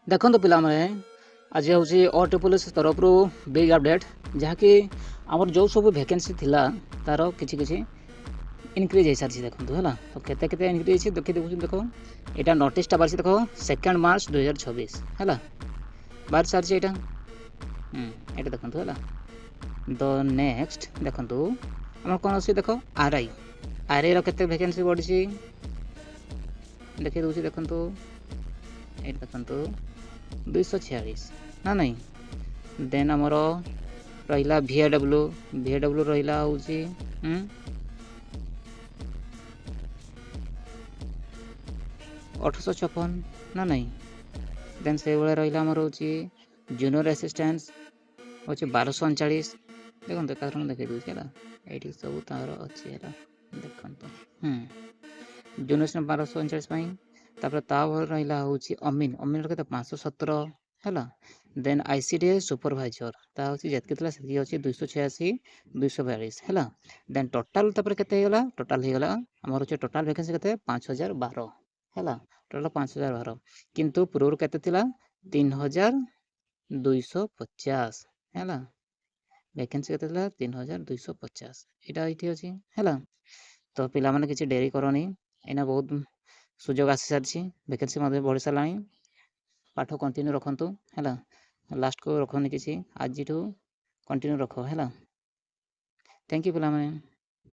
देखो पिलाମାନେ आज हूँ ऑटो पुलिस तरफ बिग अपडेट जहाँकि आमर जो सब वैकेंसी थिला तार किछि किछि इनक्रीज हो सारी देखो है तो केते केते इनक्रीज देखी देखो देखो यहाँ नोटिसटा बाहर देखो 2 मार्च 2026 है बाहर सारी यहाँ ये देखो है द नेक्स्ट देखो आम कौन अच्छे देख आरआई आरआई रे वैकेंसी बढ़ी देखी दूसरी देखो ये देखो 246 ना नहीं देन आमर रहा VAW रहा हूँ 1856 ना नहीं देन से रहा आमर हूँ जूनियर असिस्टेंट हूँ 1239 देखो कारण देखे दूसरी है ये सब तार अच्छी है देखो जूनियर 1239 तापर रहा हूँ अमीन अमीन के 517 है देन ICDA सुपरवाइजर ता हूँ जितके से अच्छी 286 242 है देन टोटाल केला टोटाल होगा आमर हूँ टोटाल वैकेंसी के 5012 है टोटाल 5012 किंतु पूर्व के 3250 है वैकेंसी के 3250 यहाँ ये अच्छी है तो पिला माने किसी डेरी करनी एना बहुत सुजोग आसी सारी वैकेंसी बढ़ी सारा पाठ कंटिन्यू रखु है लास्ट को रखनी किसी आज कंटिन्यू रख है थैंक यू पिला माने।